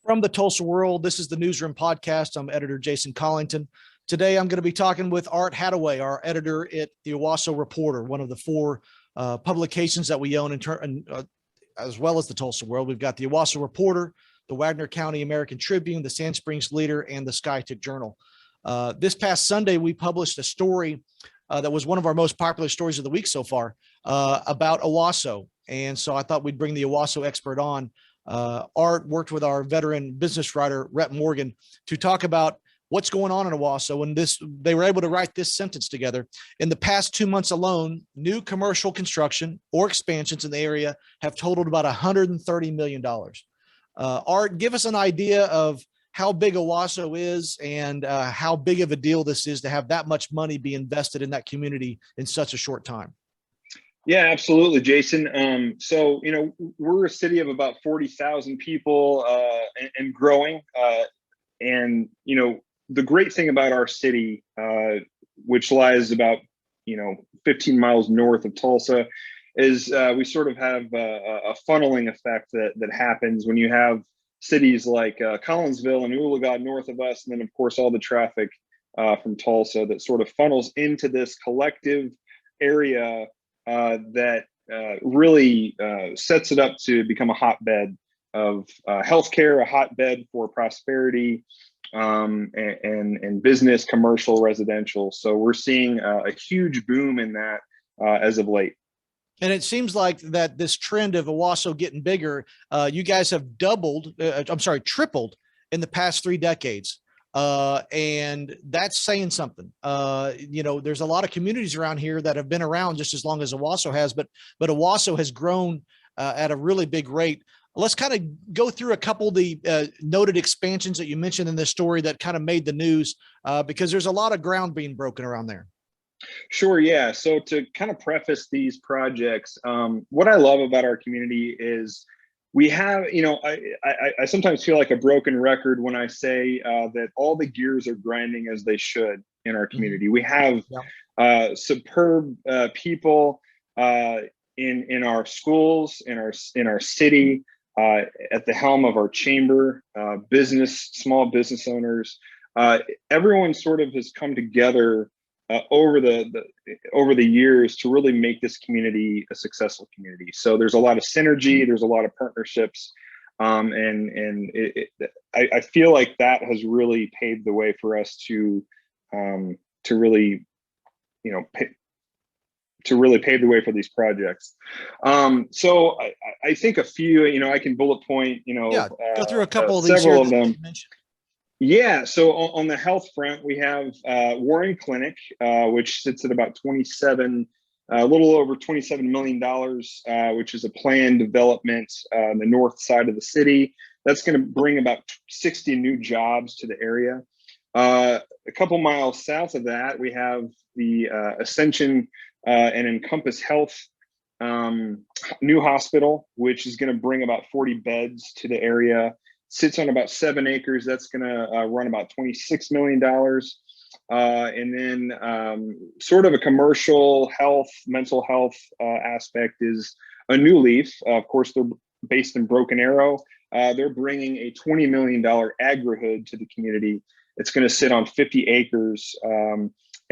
From the Tulsa World, this is the Newsroom Podcast. I'm editor Jason Collington. Today, I'm going to be talking with Art Hadaway, our editor at the Owasso Reporter, one of the four publications that we own, as well as the Tulsa World. We've got the Owasso Reporter, the Wagner County American Tribune, the Sand Springs Leader, and the Skytick Journal. This past Sunday, we published a story that was one of our most popular stories of the week so far about Owasso. And so I thought we'd bring the Owasso expert on. Art worked with our veteran business writer, Rhett Morgan, to talk about what's going on in Owasso. And they were able to write this sentence together. In the past 2 months alone, new commercial construction or expansions in the area have totaled about $130 million. Art, give us an idea of how big Owasso is and how big of a deal this is to have that much money be invested in that community in such a short time. Yeah, absolutely, Jason. So, we're a city of about 40,000 people and growing. The great thing about our city, which lies about, 15 miles north of Tulsa, is we sort of have a funneling effect that happens when you have cities like Collinsville and Oologah north of us, and then, of course, all the traffic from Tulsa that sort of funnels into this collective area that really sets it up to become a hotbed of healthcare, a hotbed for prosperity, and business, commercial, residential. So we're seeing a huge boom in that as of late. And it seems like that this trend of Owasso getting bigger, you guys have tripled in the past 3 decades. And that's saying something. There's a lot of communities around here that have been around just as long as Owasso has, but Owasso has grown at a really big rate. Let's kind of go through a couple of the noted expansions that you mentioned in this story that kind of made the news because there's a lot of ground being broken around there. Sure. Yeah. So to kind of preface these projects, what I love about our community is we have, I sometimes feel like a broken record when I say that all the gears are grinding as they should in our community. We have superb people in our schools, in our city, at the helm of our chamber, small business owners. Everyone sort of has come together over the years to really make this community a successful community. So there's a lot of synergy, there's a lot of partnerships, I feel like that has really paved the way for us to really, to really pave the way for these projects. So I think a few, I can bullet point, go through a couple of these several here of them. Yeah, so on the health front, we have Warren Clinic, which sits at about a little over $27 million, which is a planned development on the north side of the city. That's going to bring about 60 new jobs to the area. A couple miles south of that, we have the Ascension and Encompass Health new hospital, which is going to bring about 40 beds to the area. Sits on about 7 acres. That's going to run about $26 million. And then sort of a commercial health, mental health aspect is a New Leaf. Of course, they're based in Broken Arrow. They're bringing a $20 million agri-hood to the community. It's going to sit on 50 acres. And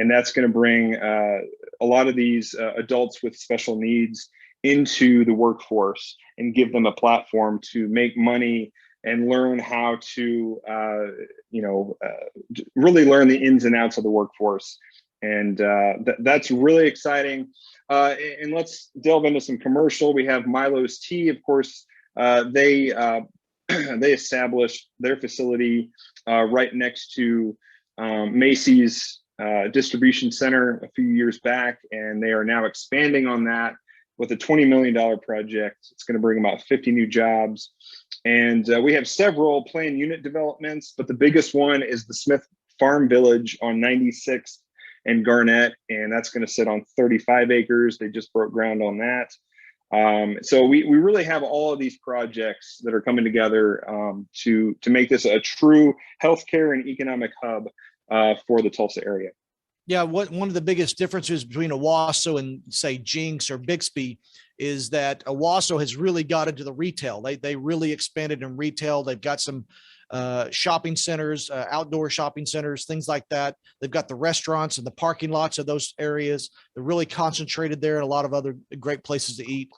that's going to bring a lot of these adults with special needs into the workforce and give them a platform to make money and learn how to, really learn the ins and outs of the workforce. And that's really exciting. And let's delve into some commercial. We have Milo's Tea, of course. They established their facility right next to Macy's distribution center a few years back, and they are now expanding on that with a $20 million project. It's going to bring about 50 new jobs. And we have several planned unit developments, but the biggest one is the Smith Farm Village on 96th and Garnett, and that's going to sit on 35 acres. They just broke ground on that. So we really have all of these projects that are coming together to make this a true healthcare and economic hub for the Tulsa area. Yeah, one of the biggest differences between Owasso and say Jinx or Bixby is that Owasso has really got into the retail. They really expanded in retail. They've got some shopping centers, outdoor shopping centers, things like that. They've got the restaurants and the parking lots of those areas. They're really concentrated there, and a lot of other great places to eat.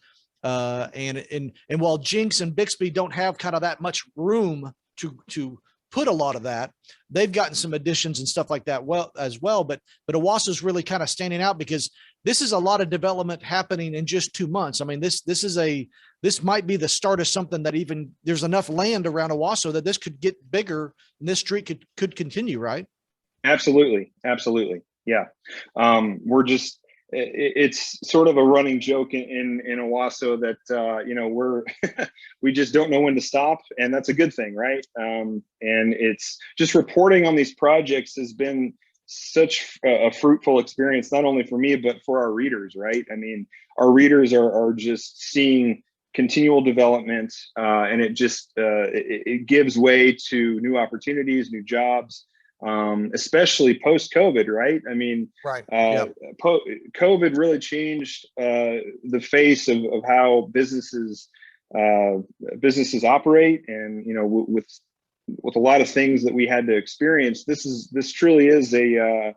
And while Jinx and Bixby don't have kind of that much room to put a lot of that, they've gotten some additions and stuff like that well. But Owasso is really kind of standing out because this is a lot of development happening in just 2 months. I mean, this might be the start of something that even there's enough land around Owasso that this could get bigger and this street could continue, right? Absolutely, absolutely, yeah. We're just it's sort of a running joke in Owasso that we're we just don't know when to stop, and that's a good thing, right? And it's just reporting on these projects has been such a fruitful experience, not only for me but for our readers, right? I mean, our readers are just seeing continual development, and it gives way to new opportunities, new jobs, especially post COVID, right? I mean, Right. uh, Yeah. COVID really changed the face of how businesses operate, and with a lot of things that we had to experience, this truly is a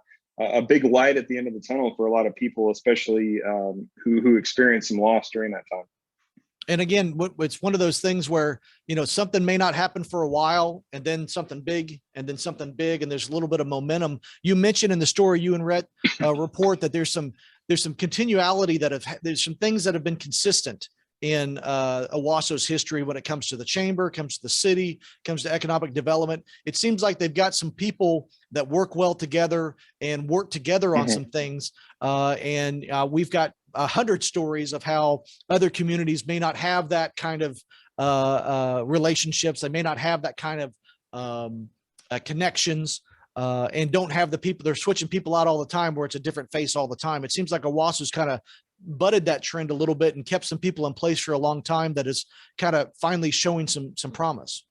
big light at the end of the tunnel for a lot of people, especially who experienced some loss during that time. And again, it's one of those things where, something may not happen for a while and then something big and then something big, and there's a little bit of momentum. You mentioned in the story you and Rhett report that there's some continuality there's some things that have been consistent in Owasso's history when it comes to the chamber, comes to the city, comes to economic development. It seems like they've got some people that work well together and work together on Mhm. some things. And we've got 100 stories of how other communities may not have that kind of relationships. They may not have that kind of connections, and don't have the people. They're switching people out all the time where it's a different face all the time. It seems like Owasso's kind of butted that trend a little bit and kept some people in place for a long time that is kind of finally showing some promise.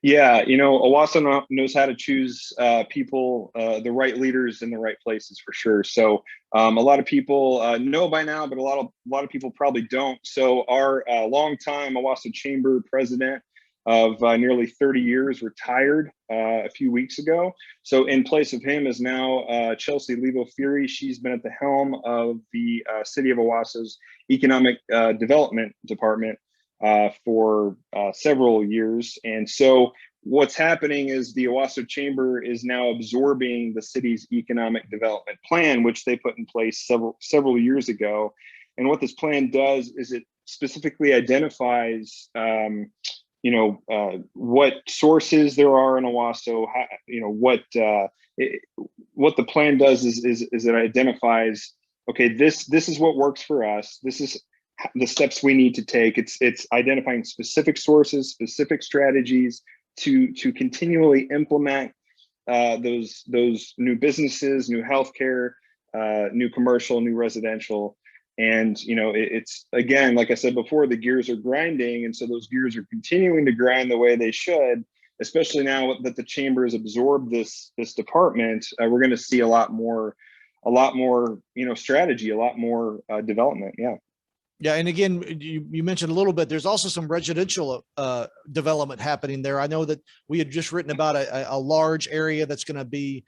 Yeah, Owasso knows how to choose people, the right leaders in the right places for sure. So a lot of people know by now, but a lot of people probably don't. So our longtime Owasso Chamber president of nearly 30 years retired a few weeks ago. So in place of him is now Chelsea Levo Fury. She's been at the helm of the city of Owasso's economic development department for several years. And so what's happening is the Owasso Chamber is now absorbing the city's economic development plan, which they put in place several years ago. And what this plan does is it specifically identifies what sources there are in Owasso, what the plan does is it identifies, okay, this is what works for us. This is the steps we need to take. It's identifying specific sources, specific strategies to continually implement those new businesses, new healthcare, new commercial, new residential. And it's, again, like I said before, the gears are grinding, and so those gears are continuing to grind the way they should. Especially now that the chamber has absorbed this department, we're going to see a lot more strategy, a lot more development. Yeah. Yeah, and again, you mentioned a little bit. There's also some residential development happening there. I know that we had just written about a large area that's going to be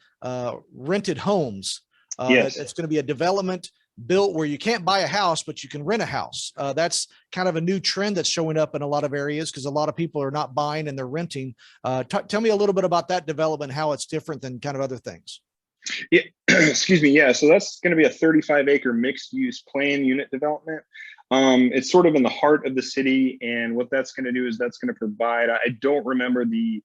rented homes. Yes. It's going to be a development built where you can't buy a house, but you can rent a house. That's kind of a new trend that's showing up in a lot of areas because a lot of people are not buying and they're renting. Tell me a little bit about that development, how it's different than kind of other things. Yeah, excuse me. Yeah, so that's going to be a 35-acre mixed-use plan unit development. It's sort of in the heart of the city, and what that's going to do is that's going to provide. I don't remember the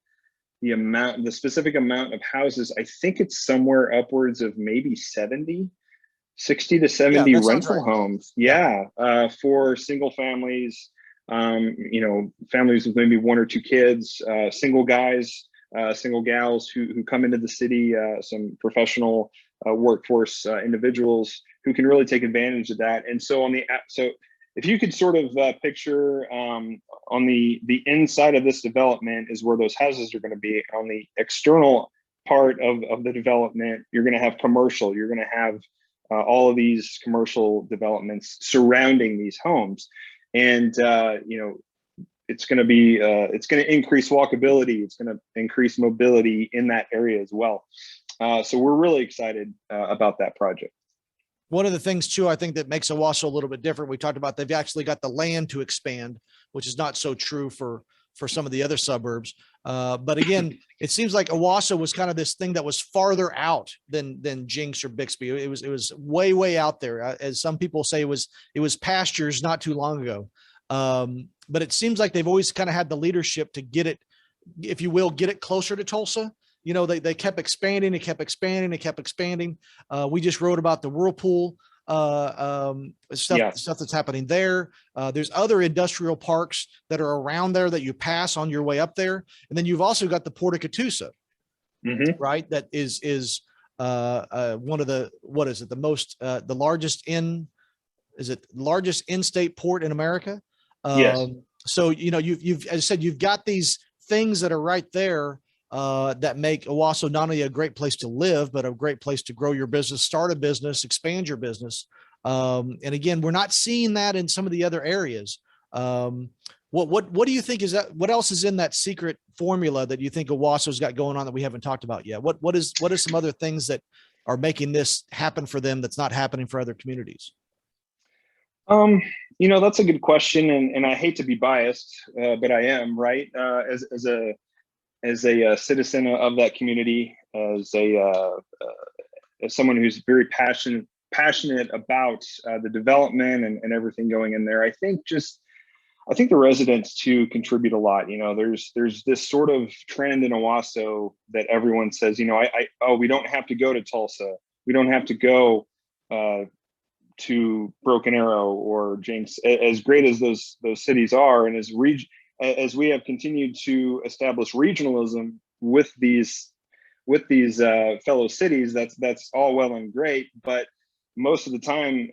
specific amount of houses. I think it's somewhere upwards of maybe 60 to Yeah, 70 that sounds rental right. homes. Yeah. Yeah, for single families, families with maybe one or two kids, single guys, single gals who come into the city, some professional workforce individuals who can really take advantage of that. And so if you could sort of picture on the inside of this development is where those houses are going to be. On the external part of the development, you're going to have commercial. You're going to have all of these commercial developments surrounding these homes, and it's going to be it's going to increase walkability. It's going to increase mobility in that area as well. So we're really excited about that project. One of the things too, I think that makes Owasso a little bit different. We talked about they've actually got the land to expand, which is not so true for some of the other suburbs. But again, it seems like Owasso was kind of this thing that was farther out than Jinx or Bixby. It was way out there. As some people say, it was pastures not too long ago. But it seems like they've always kind of had the leadership to get it, if you will, get it closer to Tulsa. They kept expanding, it kept expanding, it kept expanding. We just wrote about the Whirlpool stuff that's happening there. There's other industrial parks that are around there that you pass on your way up there. And then you've also got the Port of Catoosa, right? That is one of the, what is it? The largest in-state port in America? Yes. So, you've, as I said, you've got these things that are right there that make Owasso not only a great place to live, but a great place to grow your business, start a business, expand your business. And again, we're not seeing that in some of the other areas. What do you think is that? What else is in that secret formula that you think Owasso's got going on that we haven't talked about yet? What is some other things that are making this happen for them that's not happening for other communities? That's a good question, and I hate to be biased, but I am, right? As a citizen of that community, as someone who's very passionate about the development and everything going in there, I think the residents too contribute a lot. There's this sort of trend in Owasso that everyone says, we don't have to go to Tulsa, we don't have to go to Broken Arrow or Jinx, as great as those cities are, and as we have continued to establish regionalism with these fellow cities, that's all well and great, but most of the time,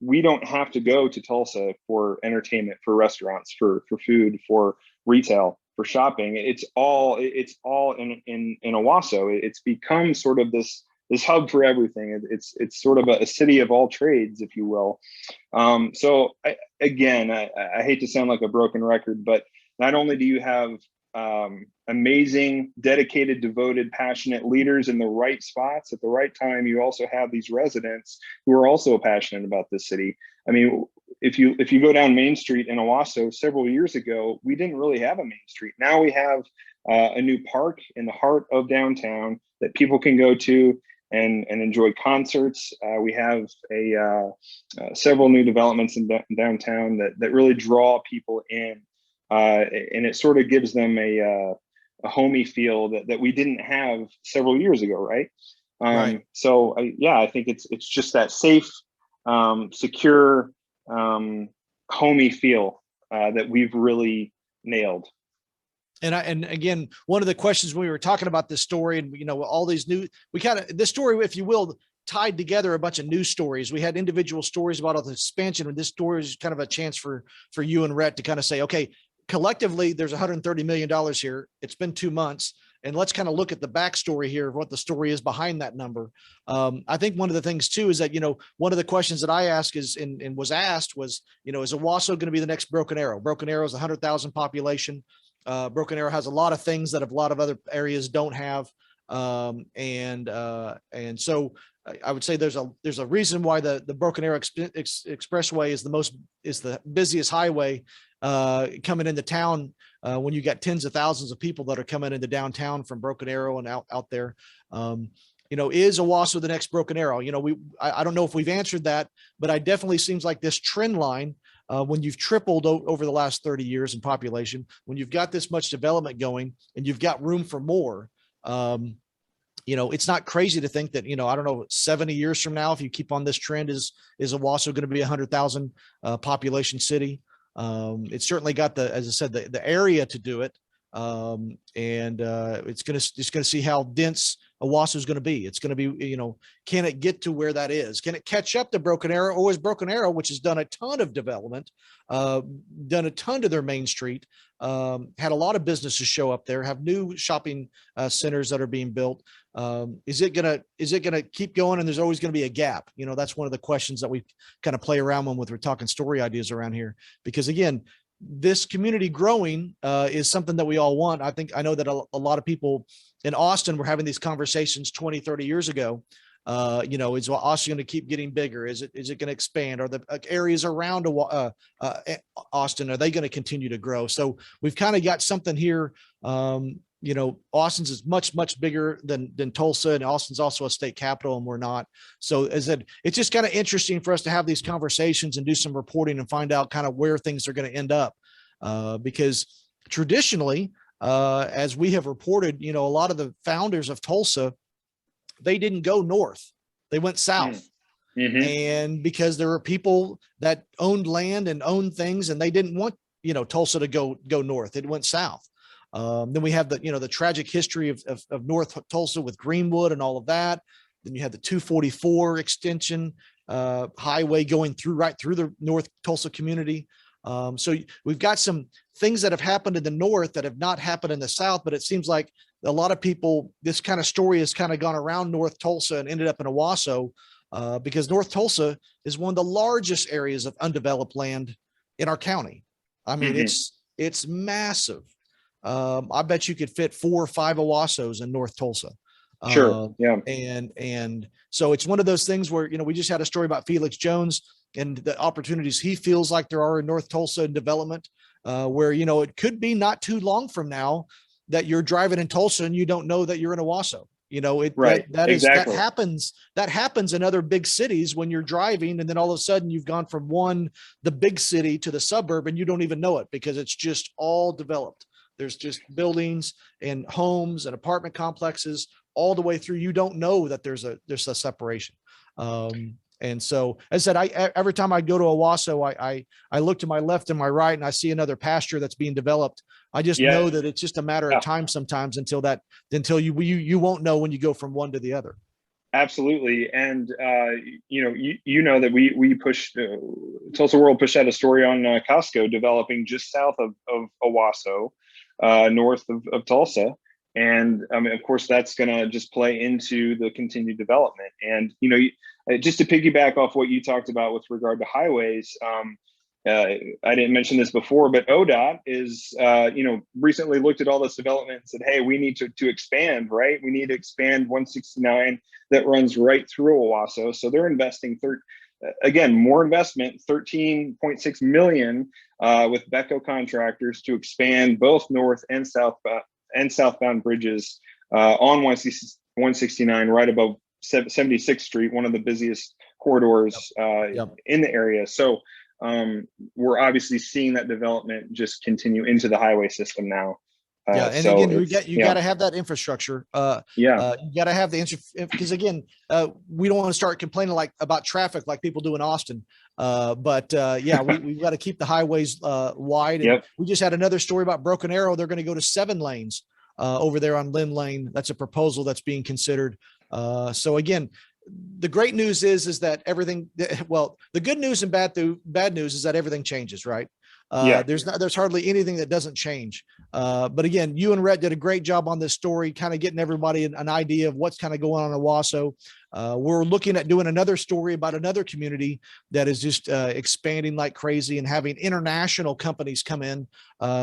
we don't have to go to Tulsa for entertainment, for restaurants, for food, for retail, for shopping. It's all in Owasso. It's become sort of this hub for everything. It's sort of a city of all trades, if you will. So I hate to sound like a broken record, but not only do you have amazing, dedicated, devoted, passionate leaders in the right spots at the right time, you also have these residents who are also passionate about this city. I mean, if you go down Main Street in Owasso, several years ago, we didn't really have a Main Street. Now we have a new park in the heart of downtown that people can go to and enjoy concerts. We have several new developments in downtown that really draw people in, and it sort of gives them a homey feel that we didn't have several years ago, right? Right. So I think it's just that safe, secure, homey feel that we've really nailed. And again, one of the questions when we were talking about this story, and all these this story, if you will, tied together a bunch of news stories. We had individual stories about all the expansion, and this story is kind of a chance for you and Rhett to kind of say, okay, collectively, there's $130 million here. It's been 2 months. And let's kind of look at the backstory here of what the story is behind that number. I think one of the things too is that, one of the questions that I asked is, and was asked was, is Owasso going to be the next Broken Arrow? Broken Arrow is 100,000 population. Broken Arrow has a lot of things that a lot of other areas don't have. And so I would say there's a reason why the Broken Arrow Expressway is the busiest highway coming into town when you got tens of thousands of people that are coming into downtown from Broken Arrow and out there. Is Owasso the next Broken Arrow? I don't know if we've answered that, but I definitely seems like this trend line, when you've tripled over the last 30 years in population, when you've got this much development going and you've got room for more, it's not crazy to think that, I don't know, 70 years from now, if you keep on this trend, is Owasso going to be 100,000 population city? It's certainly got as I said, the area to do it. It's going to see how dense Owasso is going to be. It's going to be, can it get to where that is? Can it catch up to Broken Arrow, or is Broken Arrow, which has done a ton of development, done a ton to their main street, had a lot of businesses show up there, have new shopping centers that are being built. Is it gonna keep going? And there's always going to be a gap. That's one of the questions that we kind of play around when we're talking story ideas around here, because again, this community growing is something that we all want. I know that a lot of people in Austin were having these conversations 20, 30 years ago. Is Austin going to keep getting bigger? Is it going to expand? Are the areas around Austin, are they going to continue to grow? So we've kind of got something here. Austin's is much, much bigger than Tulsa, and Austin's also a state capital, and we're not. So it's just kind of interesting for us to have these conversations and do some reporting and find out kind of where things are going to end up. Because traditionally, as we have reported, a lot of the founders of Tulsa, they didn't go north, they went south. Mm-hmm. And because there were people that owned land and owned things, and they didn't want, Tulsa to go north, it went south. Then we have the tragic history of North Tulsa with Greenwood and all of that. Then you have the 244 extension highway going right through the North Tulsa community. So we've got some things that have happened in the north that have not happened in the south, but it seems like a lot of people, this kind of story has kind of gone around North Tulsa and ended up in Owasso, because North Tulsa is one of the largest areas of undeveloped land in our county. I mean, mm-hmm. it's massive. I bet you could fit 4 or 5 Owassos in North Tulsa. Sure. Yeah. And so it's one of those things where, we just had a story about Felix Jones and the opportunities he feels like there are in North Tulsa in development, where, it could be not too long from now that you're driving in Tulsa and you don't know that you're in Owasso. Right. Exactly. That happens in other big cities when you're driving, and then all of a sudden you've gone from the big city to the suburb, and you don't even know it because it's just all developed. There's just buildings and homes and apartment complexes all the way through. You don't know that there's a separation. And so, as I said, every time I go to Owasso, I look to my left and my right, and I see another pasture that's being developed. I just know that it's just a matter of time sometimes until you won't know when you go from one to the other. Absolutely. And, that we pushed, Tulsa World pushed out a story on Costco developing just south of Owasso, north of Tulsa. And of course, that's going to just play into the continued development. And, just to piggyback off what you talked about with regard to highways, I didn't mention this before, but ODOT is, recently looked at all this development and said, hey, we need to expand, right? We need to expand 169 that runs right through Owasso. So they're investing more investment, $13.6 million with Beko contractors to expand both north and southbound bridges on 169 right above 76th Street, one of the busiest corridors in the area. So we're obviously seeing that development just continue into the highway system now. And so again, you got to have that infrastructure. You got to have because again, we don't want to start complaining about traffic like people do in Austin. We've got to keep the highways wide. And we just had another story about Broken Arrow. They're going to go to 7 lanes over there on Lynn Lane. That's a proposal that's being considered. So again, the great news is that everything, the good news and bad news is that everything changes, right? There's hardly anything that doesn't change. But again, you and Rhett did a great job on this story, kind of getting everybody an idea of what's kind of going on in Owasso. We're looking at doing another story about another community that is just expanding like crazy and having international companies come in.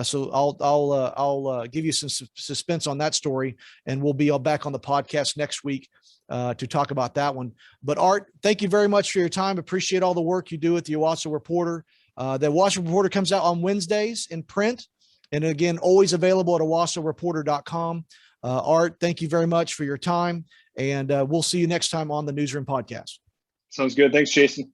So I'll give you some suspense on that story, and we'll be all back on the podcast next week to talk about that one. But Art, thank you very much for your time. Appreciate all the work you do at the Owasso Reporter. The Owasso Reporter comes out on Wednesdays in print, and again, always available at owassoreporter.com. Art, thank you very much for your time, and we'll see you next time on the Newsroom Podcast. Sounds good. Thanks, Jason.